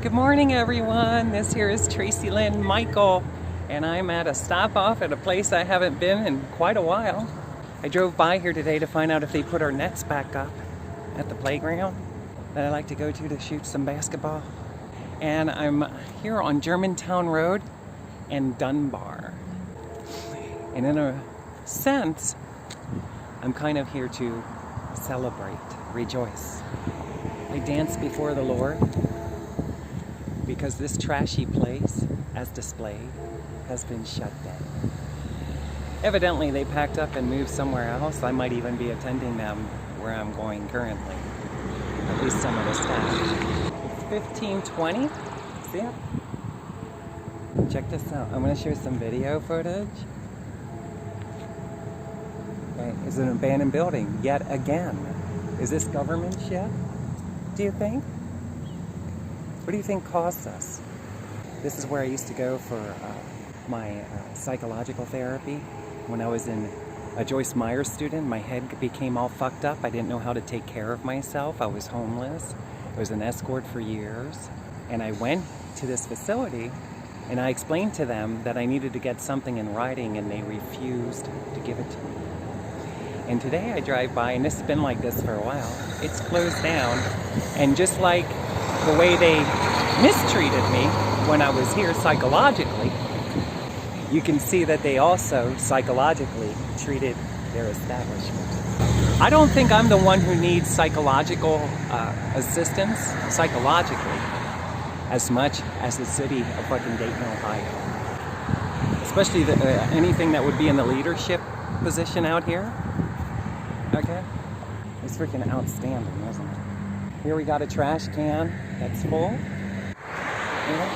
Good morning, everyone. This here is Tracilyn Michael, and I'm at a stop off at a place I haven't been in quite a while. I drove by here today to find out if they put our nets back up at the playground that I like to go to shoot some basketball. And I'm here on Germantown Road and Dunbar. And in a sense, I'm kind of here to celebrate, rejoice. I dance before the Lord because this trashy place, as displayed, has been shut down. Evidently, they packed up and moved somewhere else. I might even be attending them where I'm going currently, at least some of the staff. It's 15:20. See it? Check this out. I'm going to show some video footage. Okay, it's an abandoned building yet again. Is this government shit? Do you think? What do you think caused this? This is where I used to go for my psychological therapy. When I was a Joyce Meyer student, my head became all fucked up. I didn't know how to take care of myself. I was homeless. I was an escort for years. And I went to this facility and I explained to them that I needed to get something in writing, and they refused to give it to me. And today I drive by, and this has been like this for a while. It's closed down, and just like the way they mistreated me when I was here psychologically, you can see that they also psychologically treated their establishment. I don't think I'm the one who needs psychological assistance psychologically as much as the city of fucking Dayton, Ohio. Especially anything that would be in the leadership position out here. Okay? It's freaking outstanding, isn't it? Here we got a trash can that's full. Yeah.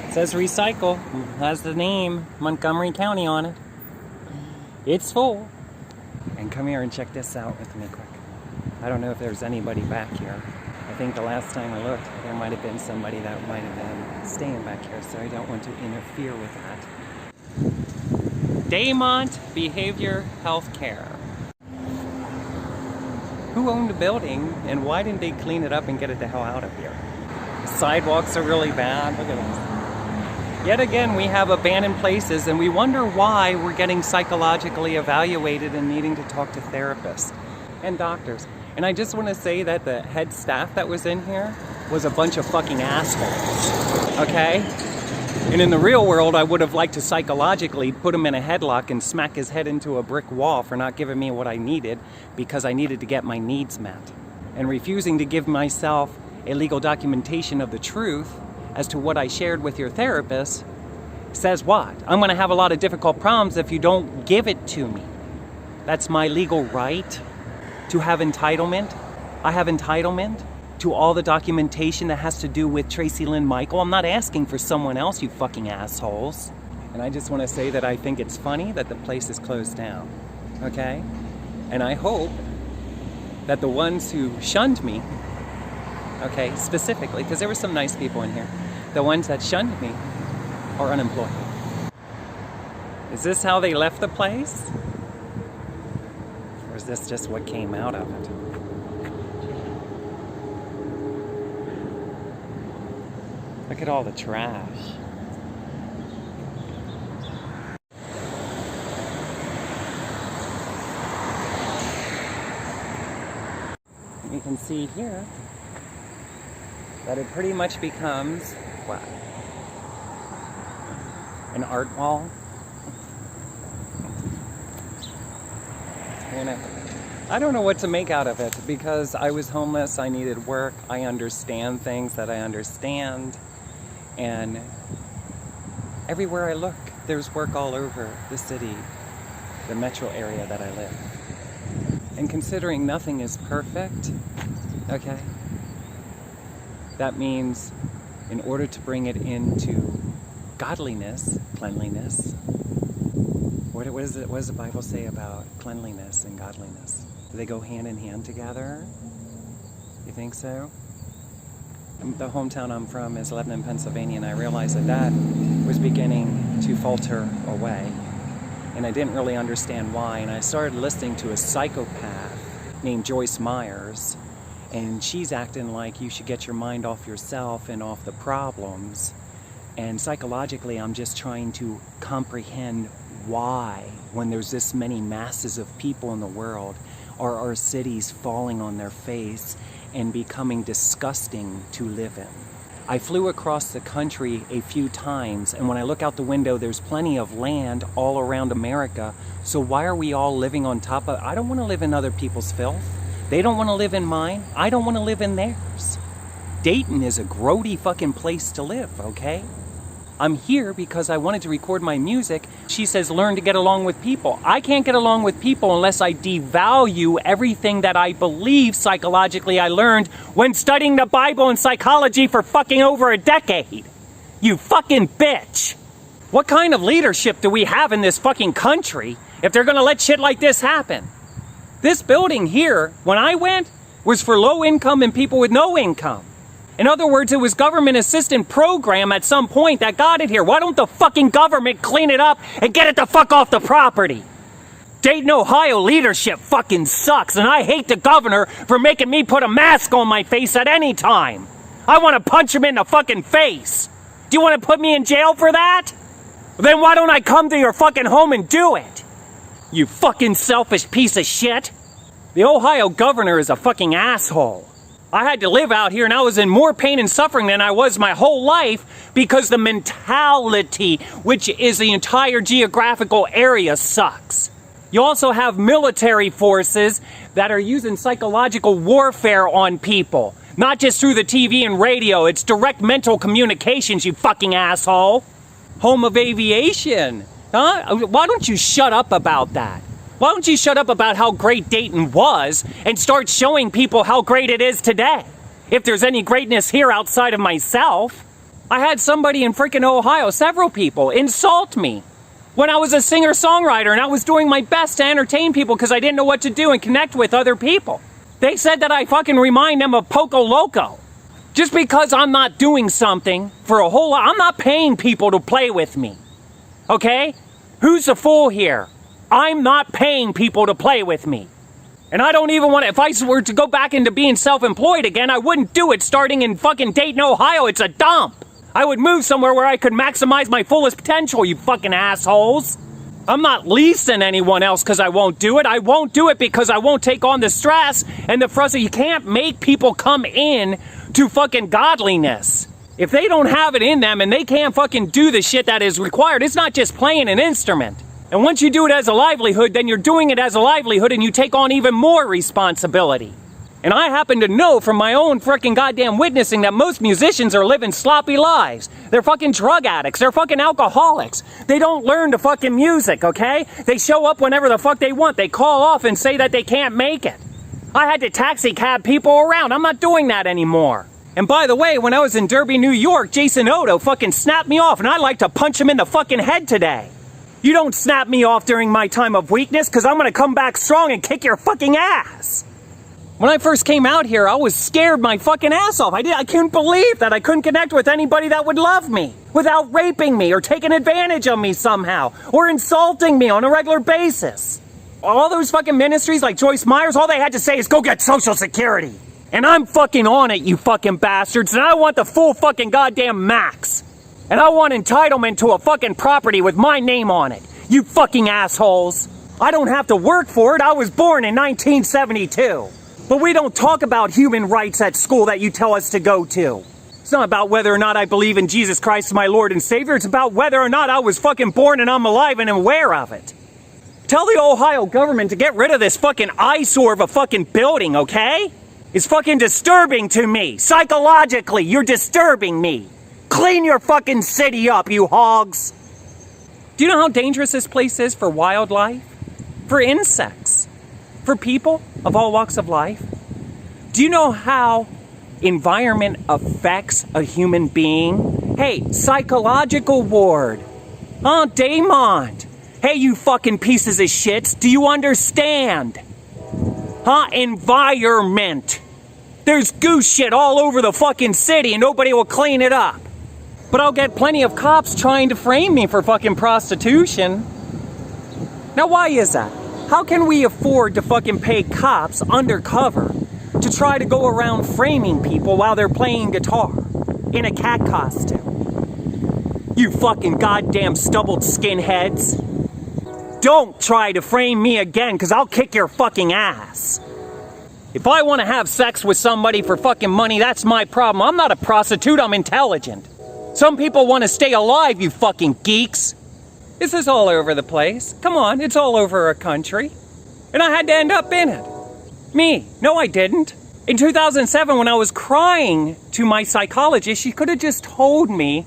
It says recycle. It has the name Montgomery County on it. It's full. And come here and check this out with me quick. I don't know if there's anybody back here. I think the last time I looked, there might have been somebody that might have been staying back here, so I don't want to interfere with that. Day-mont Behavior Health Care. Who owned the building, and why didn't they clean it up and get it the hell out of here? The sidewalks are really bad. Look at this. Yet again, we have abandoned places, and we wonder why we're getting psychologically evaluated and needing to talk to therapists and doctors. And I just want to say that the head staff that was in here was a bunch of fucking assholes. Okay? And in the real world, I would have liked to psychologically put him in a headlock and smack his head into a brick wall for not giving me what I needed, because I needed to get my needs met. And refusing to give myself a legal documentation of the truth as to what I shared with your therapist says what? I'm going to have a lot of difficult problems if you don't give it to me. That's my legal right to have entitlement. I have entitlement to all the documentation that has to do with Tracilyn Michael. I'm not asking for someone else, you fucking assholes. And I just want to say that I think it's funny that the place is closed down, okay? And I hope that the ones who shunned me, okay, specifically, because there were some nice people in here, the ones that shunned me are unemployed. Is this how they left the place? Or is this just what came out of it? Look at all the trash. You can see here that it pretty much becomes, what? An art wall. You know, I don't know what to make out of it, because I was homeless, I needed work, I understand things that I understand. And everywhere I look, there's work all over the city, the metro area that I live. And considering nothing is perfect, okay, that means in order to bring it into godliness, cleanliness, what does the Bible say about cleanliness and godliness? Do they go hand in hand together? You think so? The hometown I'm from is Lebanon, Pennsylvania, and I realized that was beginning to falter away. And I didn't really understand why. And I started listening to a psychopath named Joyce Myers, and she's acting like you should get your mind off yourself and off the problems. And psychologically, I'm just trying to comprehend why, when there's this many masses of people in the world, are our cities falling on their face and becoming disgusting to live in. I flew across the country a few times, and when I look out the window, there's plenty of land all around America. So why are we all living on top of... I don't want to live in other people's filth. They don't want to live in mine. I don't want to live in theirs. Dayton is a grody fucking place to live, okay? I'm here because I wanted to record my music. She says, learn to get along with people. I can't get along with people unless I devalue everything that I believe psychologically I learned when studying the Bible and psychology for fucking over a decade. You fucking bitch. What kind of leadership do we have in this fucking country if they're gonna let shit like this happen? This building here, when I went, was for low income and people with no income. In other words, it was government assistant program at some point that got it here. Why don't the fucking government clean it up and get it the fuck off the property? Dayton, Ohio leadership fucking sucks, and I hate the governor for making me put a mask on my face at any time. I want to punch him in the fucking face. Do you want to put me in jail for that? Then why don't I come to your fucking home and do it? You fucking selfish piece of shit. The Ohio governor is a fucking asshole. I had to live out here and I was in more pain and suffering than I was my whole life because the mentality, which is the entire geographical area, sucks. You also have military forces that are using psychological warfare on people. Not just through the TV and radio, it's direct mental communications, you fucking asshole. Home of aviation, huh? Why don't you shut up about that? Why don't you shut up about how great Dayton was and start showing people how great it is today? If there's any greatness here outside of myself. I had somebody in freaking Ohio, several people, insult me when I was a singer-songwriter and I was doing my best to entertain people because I didn't know what to do and connect with other people. They said that I fucking remind them of Poco Loco. Just because I'm not doing something for a whole lot, I'm not paying people to play with me. Okay? Who's the fool here? I'm not paying people to play with me. And I don't even want to, if I were to go back into being self-employed again, I wouldn't do it starting in fucking Dayton, Ohio. It's a dump. I would move somewhere where I could maximize my fullest potential, you fucking assholes. I'm not leasing anyone else because I won't do it. I won't do it because I won't take on the stress and the frustration. You can't make people come in to fucking godliness. If they don't have it in them and they can't fucking do the shit that is required, it's not just playing an instrument. And once you do it as a livelihood, then you're doing it as a livelihood and you take on even more responsibility. And I happen to know from my own freaking goddamn witnessing that most musicians are living sloppy lives. They're fucking drug addicts. They're fucking alcoholics. They don't learn the fucking music, okay? They show up whenever the fuck they want. They call off and say that they can't make it. I had to taxi cab people around. I'm not doing that anymore. And by the way, when I was in Derby, New York, Jason Odo fucking snapped me off and I'd like to punch him in the fucking head today. You don't snap me off during my time of weakness because I'm going to come back strong and kick your fucking ass. When I first came out here, I was scared my fucking ass off. I couldn't believe that I couldn't connect with anybody that would love me without raping me or taking advantage of me somehow or insulting me on a regular basis. All those fucking ministries like Joyce Myers, all they had to say is go get Social Security. And I'm fucking on it, you fucking bastards, and I want the full fucking goddamn max. And I want entitlement to a fucking property with my name on it, you fucking assholes. I don't have to work for it. I was born in 1972. But we don't talk about human rights at school that you tell us to go to. It's not about whether or not I believe in Jesus Christ as my Lord and Savior. It's about whether or not I was fucking born and I'm alive and aware of it. Tell the Ohio government to get rid of this fucking eyesore of a fucking building, okay? It's fucking disturbing to me. Psychologically, you're disturbing me. Clean your fucking city up, you hogs. Do you know how dangerous this place is for wildlife? For insects? For people of all walks of life? Do you know how environment affects a human being? Hey, psychological ward. Huh, Day-mont. Hey, you fucking pieces of shits, do you understand? Huh, environment. There's goose shit all over the fucking city and nobody will clean it up. But I'll get plenty of cops trying to frame me for fucking prostitution. Now why is that? How can we afford to fucking pay cops undercover to try to go around framing people while they're playing guitar in a cat costume. You fucking goddamn stubbled skinheads. Don't try to frame me again, because I'll kick your fucking ass. If I want to have sex with somebody for fucking money, that's my problem. I'm not a prostitute, I'm intelligent. Some people want to stay alive, you fucking geeks. This is all over the place. Come on, it's all over our country. And I had to end up in it. Me. No, I didn't. In 2007, when I was crying to my psychologist, she could have just told me,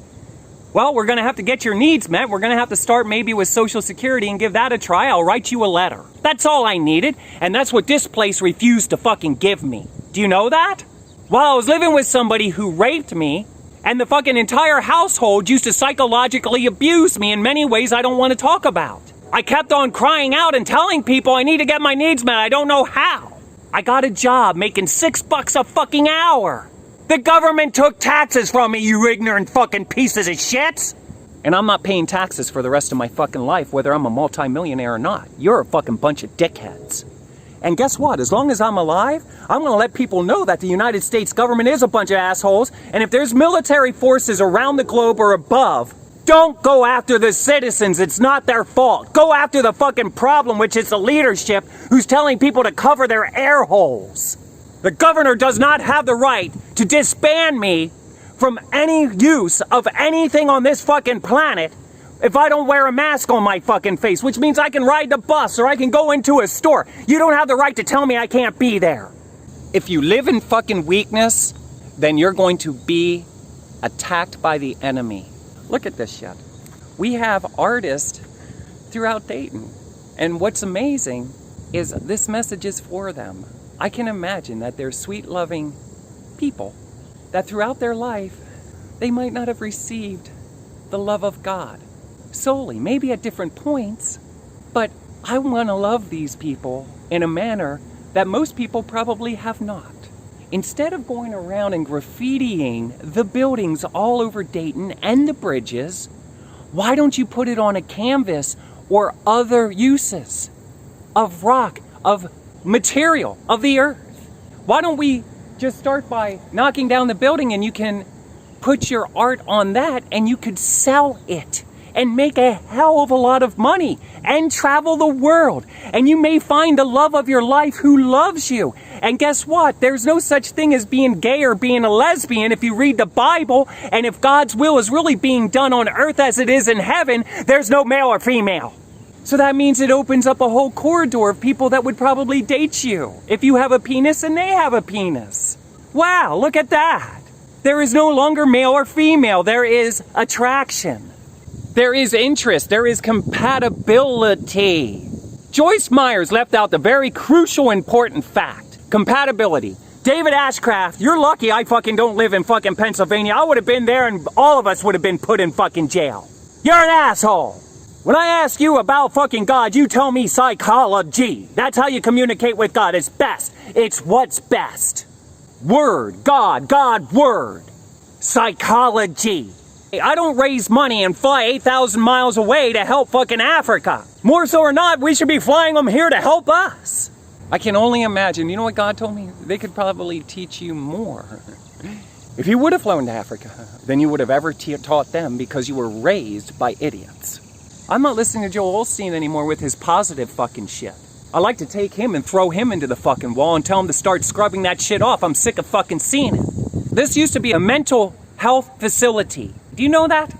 well, we're going to have to get your needs met. We're going to have to start maybe with Social Security and give that a try. I'll write you a letter. That's all I needed. And that's what this place refused to fucking give me. Do you know that? While I was living with somebody who raped me, and the fucking entire household used to psychologically abuse me in many ways I don't want to talk about. I kept on crying out and telling people I need to get my needs met. I don't know how. I got a job making $6 a fucking hour. The government took taxes from me, you ignorant fucking pieces of shit! And I'm not paying taxes for the rest of my fucking life, whether I'm a multimillionaire or not. You're a fucking bunch of dickheads. And guess what? As long as I'm alive, I'm gonna let people know that the United States government is a bunch of assholes, and if there's military forces around the globe or above, don't go after the citizens. It's not their fault. Go after the fucking problem, which is the leadership who's telling people to cover their air holes. The governor does not have the right to disband me from any use of anything on this fucking planet if I don't wear a mask on my fucking face, which means I can ride the bus or I can go into a store. You don't have the right to tell me I can't be there. If you live in fucking weakness, then you're going to be attacked by the enemy. Look at this shit. We have artists throughout Dayton. And what's amazing is this message is for them. I can imagine that they're sweet, loving people that throughout their life, they might not have received the love of God solely, maybe at different points, but I want to love these people in a manner that most people probably have not. Instead of going around and graffitiing the buildings all over Dayton and the bridges, why don't you put it on a canvas or other uses of rock, of material, of the earth? Why don't we just start by knocking down the building and you can put your art on that and you could sell it and make a hell of a lot of money and travel the world. And you may find the love of your life who loves you. And guess what? There's no such thing as being gay or being a lesbian if you read the Bible. And if God's will is really being done on earth as it is in heaven, there's no male or female. So that means it opens up a whole corridor of people that would probably date you if you have a penis and they have a penis. Wow, look at that. There is no longer male or female. There is attraction. There is interest. There is compatibility. Joyce Myers left out the very crucial, important fact. Compatibility. David Ashcraft, you're lucky I fucking don't live in fucking Pennsylvania. I would have been there and all of us would have been put in fucking jail. You're an asshole. When I ask you about fucking God, you tell me psychology. That's how you communicate with God. It's best. It's what's best. Word. God. God. Word. Psychology. I don't raise money and fly 8,000 miles away to help fucking Africa. More so or not, we should be flying them here to help us. I can only imagine. You know what God told me? They could probably teach you more. If you would have flown to Africa than you would have ever taught them because you were raised by idiots. I'm not listening to Joel Osteen anymore with his positive fucking shit. I like to take him and throw him into the fucking wall and tell him to start scrubbing that shit off. I'm sick of fucking seeing it. This used to be a mental health facility. Do you know that?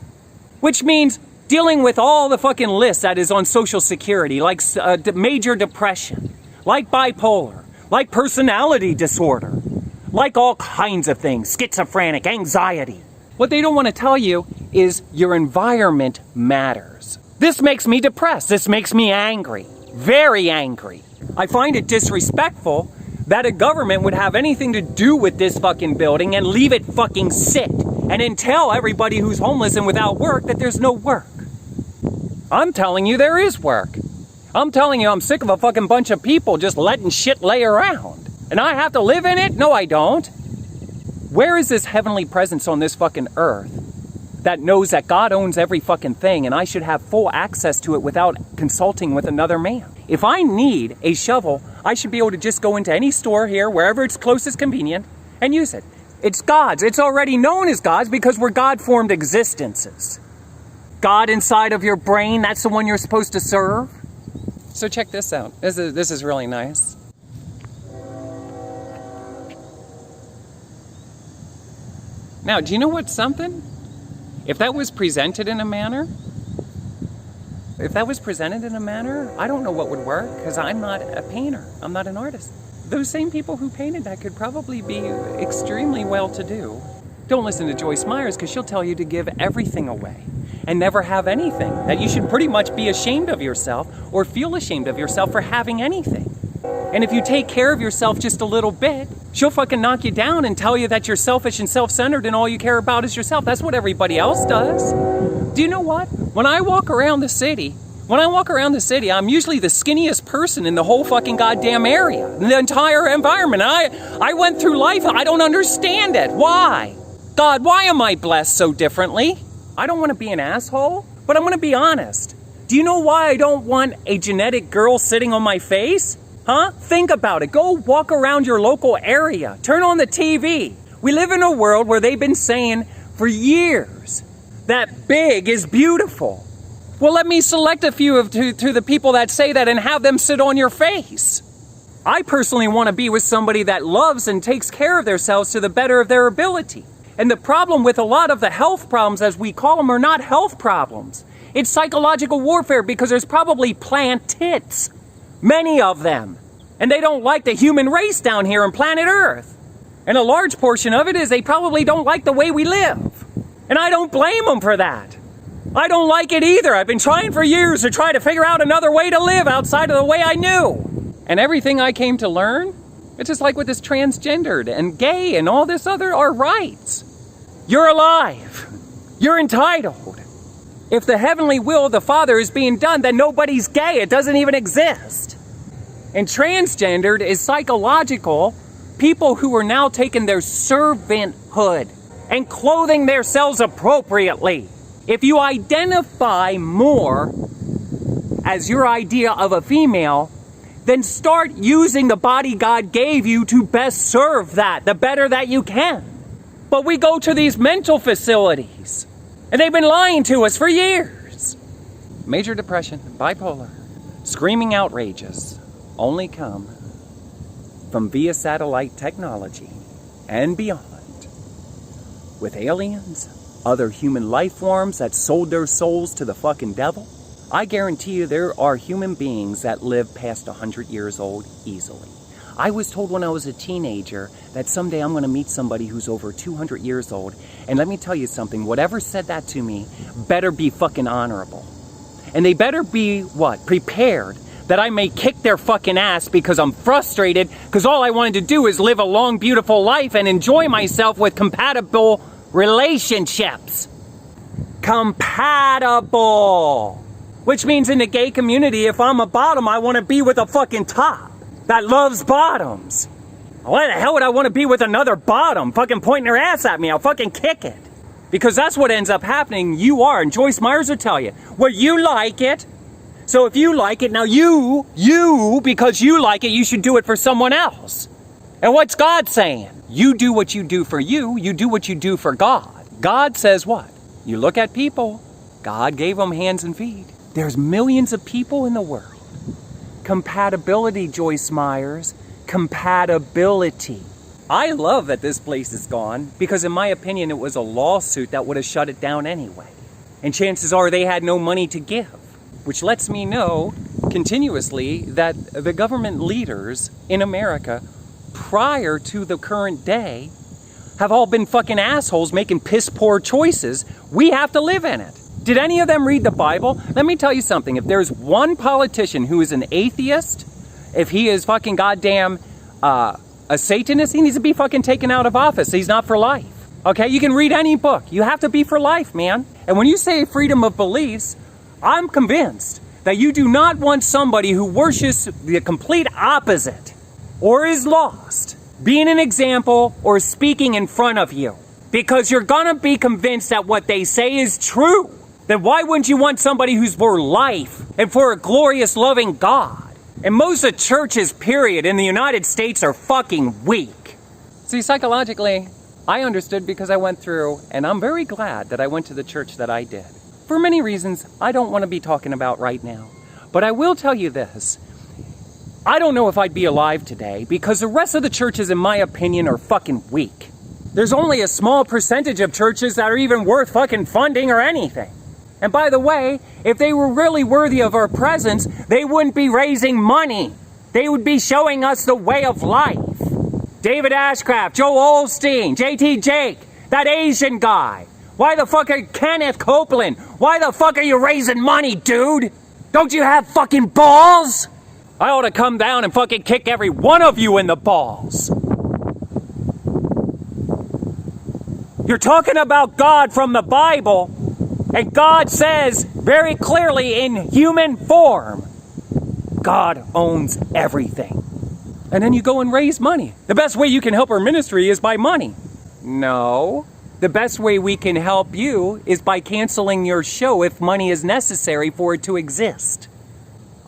Which means dealing with all the fucking lists that is on Social Security, like major depression, like bipolar, like personality disorder, like all kinds of things, schizophrenic, anxiety. What they don't want to tell you is your environment matters. This makes me depressed. This makes me angry. Very angry. I find it disrespectful that a government would have anything to do with this fucking building and leave it fucking sit. And then tell everybody who's homeless and without work that there's no work. I'm telling you there is work. I'm telling you I'm sick of a fucking bunch of people just letting shit lay around. And I have to live in it? No, I don't. Where is this heavenly presence on this fucking earth that knows that God owns every fucking thing and I should have full access to it without consulting with another man? If I need a shovel, I should be able to just go into any store here, wherever it's closest convenient, and use it. It's God's. It's already known as God's because we're God-formed existences. God inside of your brain, that's the one you're supposed to serve. So check this out. This is really nice. Now, do you know what's something? If that was presented in a manner, I don't know what would work, because I'm not a painter. I'm not an artist. Those same people who painted that could probably be extremely well-to-do. Don't listen to Joyce Myers, because she'll tell you to give everything away and never have anything. That you should pretty much be ashamed of yourself or feel ashamed of yourself for having anything. And if you take care of yourself just a little bit, she'll fucking knock you down and tell you that you're selfish and self-centered and all you care about is yourself. That's what everybody else does. Do you know what? When I walk around the city, I'm usually the skinniest person in the whole fucking goddamn area, in the entire environment. I went through life, I don't understand it. Why? God, why am I blessed so differently? I don't want to be an asshole, but I'm going to be honest. Do you know why I don't want a genetic girl sitting on my face? Huh? Think about it. Go walk around your local area. Turn on the TV. We live in a world where they've been saying for years that big is beautiful. Well, let me select a few to the people that say that and have them sit on your face. I personally want to be with somebody that loves and takes care of themselves to the better of their ability. And the problem with a lot of the health problems, as we call them, are not health problems. It's psychological warfare because there's probably plant tits. Many of them. And they don't like the human race down here on planet Earth. And a large portion of it is they probably don't like the way we live. And I don't blame them for that. I don't like it either. I've been trying for years to try to figure out another way to live outside of the way I knew. And everything I came to learn, it's just like with this transgendered and gay and all this other are rights. You're alive. You're entitled. If the heavenly will of the Father is being done, then nobody's gay. It doesn't even exist. And transgendered is psychological people who are now taking their servanthood and clothing themselves appropriately. If you identify more as your idea of a female, then start using the body God gave you to best serve that, the better that you can. But we go to these mental facilities, and they've been lying to us for years. Major depression, bipolar, screaming outrages only come from via satellite technology and beyond, with aliens, other human life forms that sold their souls to the fucking devil. I guarantee you there are human beings that live past 100 years old easily. I was told when I was a teenager that someday I'm going to meet somebody who's over 200 years old. And let me tell you something, whatever said that to me better be fucking honorable. And they better be, what, prepared that I may kick their fucking ass because I'm frustrated because all I wanted to do is live a long, beautiful life and enjoy myself with compatible relationships. Compatible. Which means in the gay community, if I'm a bottom, I want to be with a fucking top that loves bottoms. Why the hell would I want to be with another bottom fucking pointing their ass at me? I'll fucking kick it. Because that's what ends up happening. You are, and Joyce Myers will tell you, well, you like it. So if you like it, now you, because you like it, you should do it for someone else. And what's God saying? You do what you do for you do what you do for God. God says what? You look at people, God gave them hands and feet. There's millions of people in the world. Compatibility, Joyce Myers. Compatibility. I love that this place is gone because in my opinion it was a lawsuit that would have shut it down anyway. And chances are they had no money to give. Which lets me know continuously that the government leaders in America prior to the current day have all been fucking assholes making piss poor choices. We have to live in it. Did any of them read the Bible? Let me tell you something. If there's one politician who is an atheist, if he is fucking goddamn a Satanist, he needs to be fucking taken out of office. He's not for life. Okay? You can read any book. You have to be for life, man. And when you say freedom of beliefs, I'm convinced that you do not want somebody who worships the complete opposite or is lost being an example or speaking in front of you. Because you're gonna be convinced that what they say is true. Then why wouldn't you want somebody who's for life and for a glorious, loving God? And most of churches, period, in the United States are fucking weak. See, psychologically, I understood because I went through, and I'm very glad that I went to the church that I did. For many reasons I don't want to be talking about right now. But I will tell you this. I don't know if I'd be alive today because the rest of the churches, in my opinion, are fucking weak. There's only a small percentage of churches that are even worth fucking funding or anything. And by the way, if they were really worthy of our presence, they wouldn't be raising money. They would be showing us the way of life. David Ashcraft, Joel Osteen, JT Jake, that Asian guy. Why the fuck are Kenneth Copeland? Why the fuck are you raising money, dude? Don't you have fucking balls? I ought to come down and fucking kick every one of you in the balls. You're talking about God from the Bible, and God says very clearly in human form, God owns everything. And then you go and raise money. The best way you can help our ministry is by money. No. The best way we can help you is by canceling your show if money is necessary for it to exist.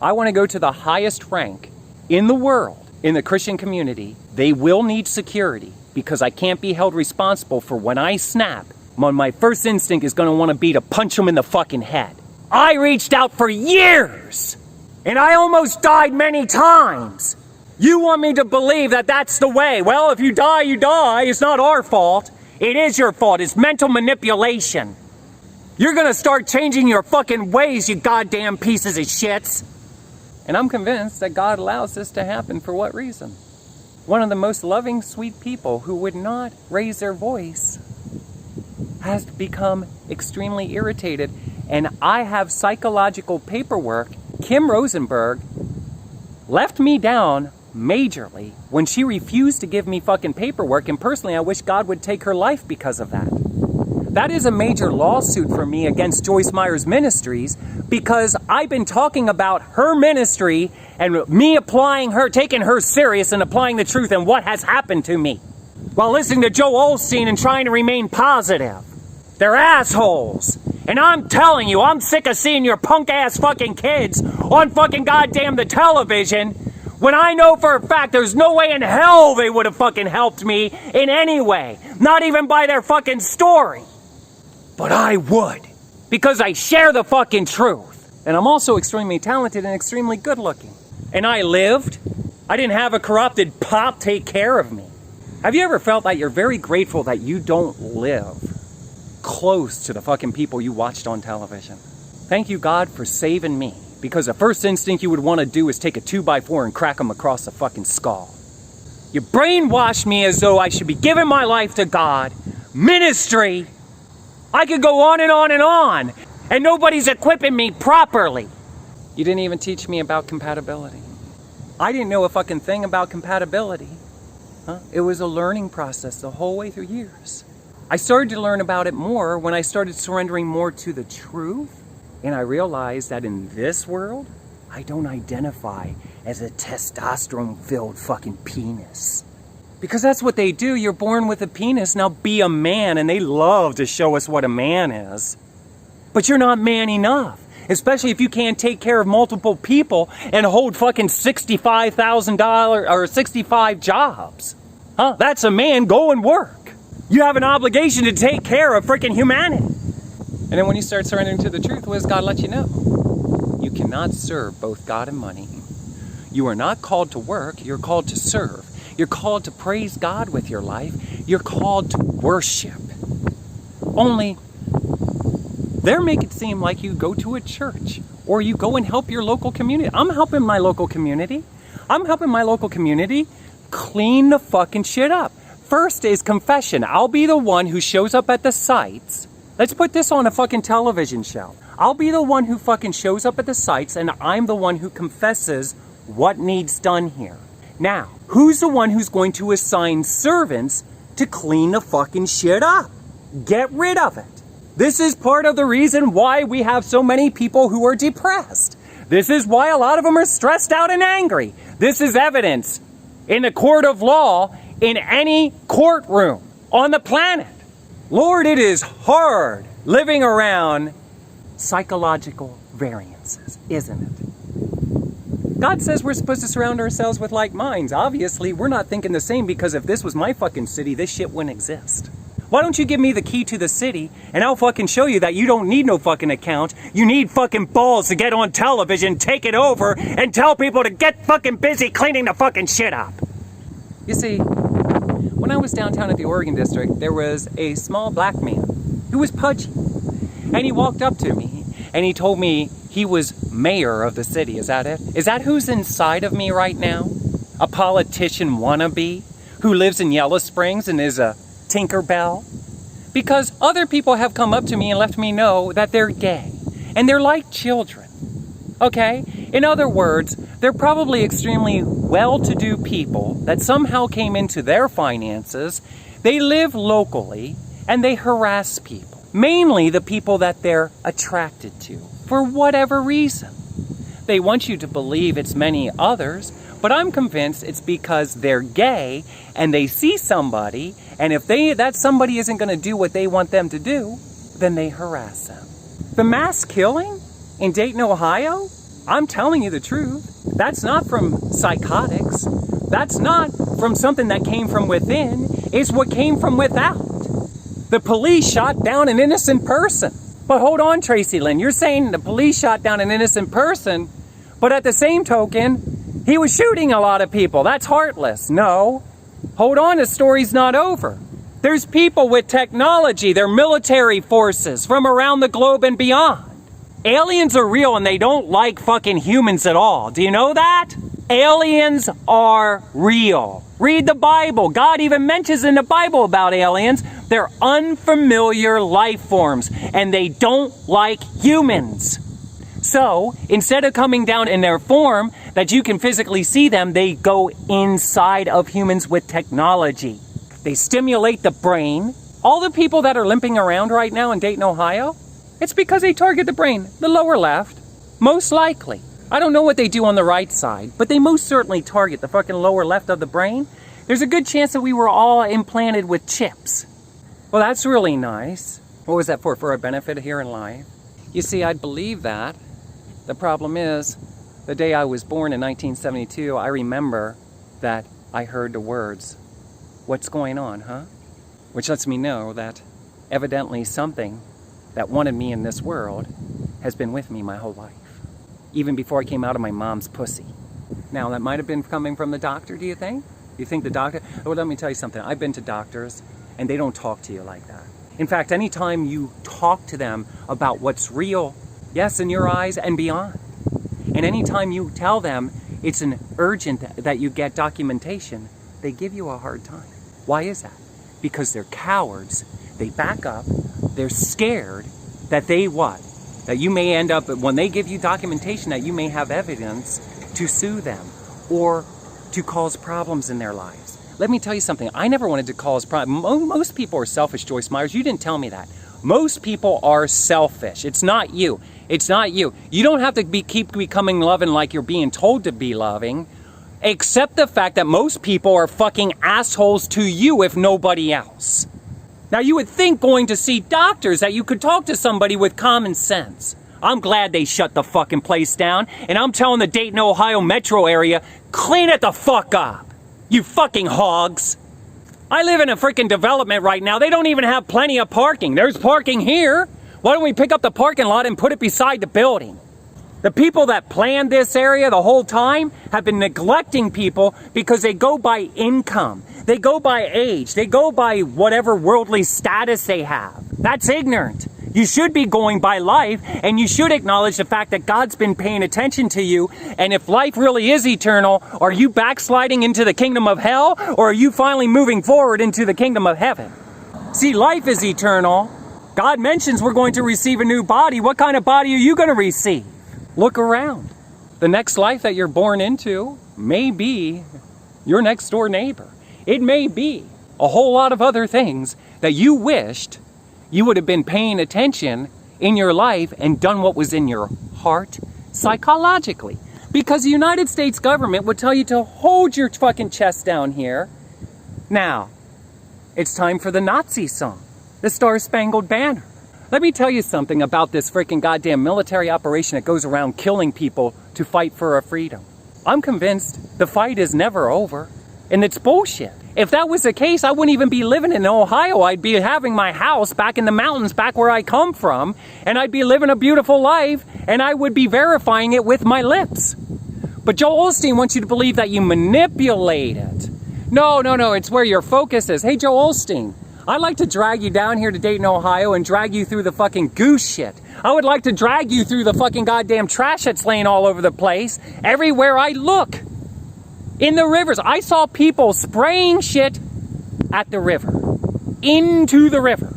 I want to go to the highest rank in the world, in the Christian community. They will need security because I can't be held responsible for when I snap. My first instinct is going to want to be to punch them in the fucking head. I reached out for years, and I almost died many times. You want me to believe that that's the way. Well, if you die, you die. It's not our fault. It is your fault. It's mental manipulation. You're going to start changing your fucking ways, you goddamn pieces of shits. And I'm convinced that God allows this to happen for what reason? One of the most loving, sweet people who would not raise their voice has become extremely irritated. And I have psychological paperwork. Kim Rosenberg left me down majorly when she refused to give me fucking paperwork, and personally I wish God would take her life because of that. That is a major lawsuit for me against Joyce Meyer's Ministries because I've been talking about her ministry and me applying her, taking her serious and applying the truth and what has happened to me while listening to Joel Osteen and trying to remain positive. They're assholes. And I'm telling you, I'm sick of seeing your punk ass fucking kids on fucking goddamn the television when I know for a fact there's no way in hell they would have fucking helped me in any way. Not even by their fucking story. But I would. Because I share the fucking truth. And I'm also extremely talented and extremely good looking. And I lived. I didn't have a corrupted pop take care of me. Have you ever felt that you're very grateful that you don't live close to the fucking people you watched on television? Thank you, God, for saving me. Because the first instinct you would want to do is take a 2x4 and crack them across the fucking skull. You brainwashed me as though I should be giving my life to God. Ministry. I could go on and on and on. And nobody's equipping me properly. You didn't even teach me about compatibility. I didn't know a fucking thing about compatibility. It was a learning process the whole way through years. I started to learn about it more when I started surrendering more to the truth. And I realized that in this world, I don't identify as a testosterone-filled fucking penis. Because that's what they do. You're born with a penis, now be a man. And they love to show us what a man is. But you're not man enough. Especially if you can't take care of multiple people and hold fucking $65,000 or 65 jobs. That's a man. Go and work. You have an obligation to take care of freaking humanity. And then when you start surrendering to the truth, what does God let you know? You cannot serve both God and money. You are not called to work, you're called to serve. You're called to praise God with your life. You're called to worship. Only, they make it seem like you go to a church or you go and help your local community. I'm helping my local community. I'm helping my local community clean the fucking shit up. First is confession. I'll be the one who shows up at the sites. Let's put this on a fucking television show. I'll be the one who fucking shows up at the sites and I'm the one who confesses what needs done here. Now, who's the one who's going to assign servants to clean the fucking shit up? Get rid of it. This is part of the reason why we have so many people who are depressed. This is why a lot of them are stressed out and angry. This is evidence in the court of law, in any courtroom on the planet. Lord, it is hard living around psychological variances, isn't it? God says we're supposed to surround ourselves with like minds. Obviously, we're not thinking the same, because if this was my fucking city, this shit wouldn't exist. Why don't you give me the key to the city, and I'll fucking show you that you don't need no fucking account. You need fucking balls to get on television, take it over, and tell people to get fucking busy cleaning the fucking shit up. You see, when I was downtown at the Oregon District, there was a small black man who was pudgy. And he walked up to me, and he told me he was mayor of the city. Is that it? Is that who's inside of me right now? A politician wannabe who lives in Yellow Springs and is a Tinkerbell? Because other people have come up to me and let me know that they're gay. And they're like children. Okay? In other words, they're probably extremely well-to-do people that somehow came into their finances. They live locally and they harass people. Mainly the people that they're attracted to, for whatever reason. They want you to believe it's many others, but I'm convinced it's because they're gay and they see somebody, and if that somebody isn't going to do what they want them to do, then they harass them. The mass killing in Dayton, Ohio? I'm telling you the truth. That's not from psychotics. That's not from something that came from within. It's what came from without. The police shot down an innocent person. But hold on, Tracilyn, you're saying the police shot down an innocent person, but at the same token, he was shooting a lot of people. That's heartless. No. Hold on, the story's not over. There's people with technology, they're military forces from around the globe and beyond. Aliens are real and they don't like fucking humans at all. Do you know that? Aliens are real. Read the Bible. God even mentions in the Bible about aliens. They're unfamiliar life forms and they don't like humans. So, instead of coming down in their form that you can physically see them, they go inside of humans with technology. They stimulate the brain. All the people that are limping around right now in Dayton, Ohio, it's because they target the brain, the lower left, most likely. I don't know what they do on the right side, but they most certainly target the fucking lower left of the brain. There's a good chance that we were all implanted with chips. Well, that's really nice. What was that for? For our benefit here in life? You see, I'd believe that. The problem is, the day I was born in 1972, I remember that I heard the words, "What's going on, huh?" Which lets me know that evidently something that wanted me in this world has been with me my whole life. Even before I came out of my mom's pussy. Now, that might have been coming from the doctor, do you think? You think the doctor? Oh, let me tell you something. I've been to doctors, and they don't talk to you like that. In fact, anytime you talk to them about what's real, yes, in your eyes and beyond, and anytime you tell them it's an urgent that you get documentation, they give you a hard time. Why is that? Because they're cowards. They back up. They're scared that that you may end up, when they give you documentation, that you may have evidence to sue them or to cause problems in their lives. Let me tell you something. I never wanted to cause problems. Most people are selfish, Joyce Myers. You didn't tell me that. Most people are selfish. It's not you. It's not you. You don't have to keep becoming loving like you're being told to be loving. Accept the fact that most people are fucking assholes to you if nobody else. Now, you would think going to see doctors that you could talk to somebody with common sense. I'm glad they shut the fucking place down, and I'm telling the Dayton, Ohio metro area, clean it the fuck up. You fucking hogs. I live in a freaking development right now. They don't even have plenty of parking. There's parking here. Why don't we pick up the parking lot and put it beside the building? The people that planned this area the whole time have been neglecting people because they go by income. They go by age. They go by whatever worldly status they have. That's ignorant. You should be going by life, and you should acknowledge the fact that God's been paying attention to you. And if life really is eternal, are you backsliding into the kingdom of hell, or are you finally moving forward into the kingdom of heaven? See, life is eternal. God mentions we're going to receive a new body. What kind of body are you going to receive? Look around. The next life that you're born into may be your next door neighbor. It may be a whole lot of other things that you wished you would have been paying attention in your life and done what was in your heart psychologically. Because the United States government would tell you to hold your fucking chest down here. Now, it's time for the Nazi song, the Star-Spangled Banner. Let me tell you something about this freaking goddamn military operation that goes around killing people to fight for our freedom. I'm convinced the fight is never over, and it's bullshit. If that was the case, I wouldn't even be living in Ohio. I'd be having my house back in the mountains, back where I come from, and I'd be living a beautiful life, and I would be verifying it with my lips. But Joel Osteen wants you to believe that you manipulate it. No, it's where your focus is. Hey, Joel Osteen, I'd like to drag you down here to Dayton, Ohio, and drag you through the fucking goose shit. I would like to drag you through the fucking goddamn trash that's laying all over the place, everywhere I look. In the rivers, I saw people spraying shit at the river, into the river.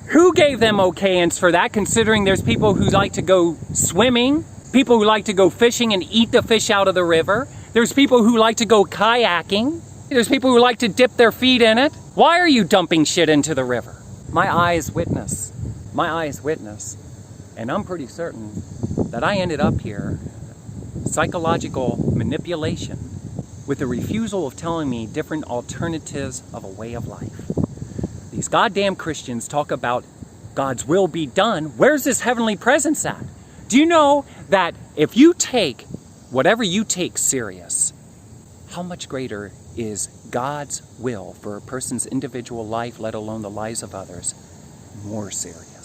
Who gave them okayance for that, considering there's people who like to go swimming, people who like to go fishing and eat the fish out of the river. There's people who like to go kayaking. There's people who like to dip their feet in it. Why are you dumping shit into the river? My eyes witness. My eyes witness. And I'm pretty certain that I ended up here, psychological manipulation, with the refusal of telling me different alternatives of a way of life. These goddamn Christians talk about God's will be done. Where's this heavenly presence at? Do you know that if you take whatever you take serious, how much greater is God's will for a person's individual life, let alone the lives of others, more serious?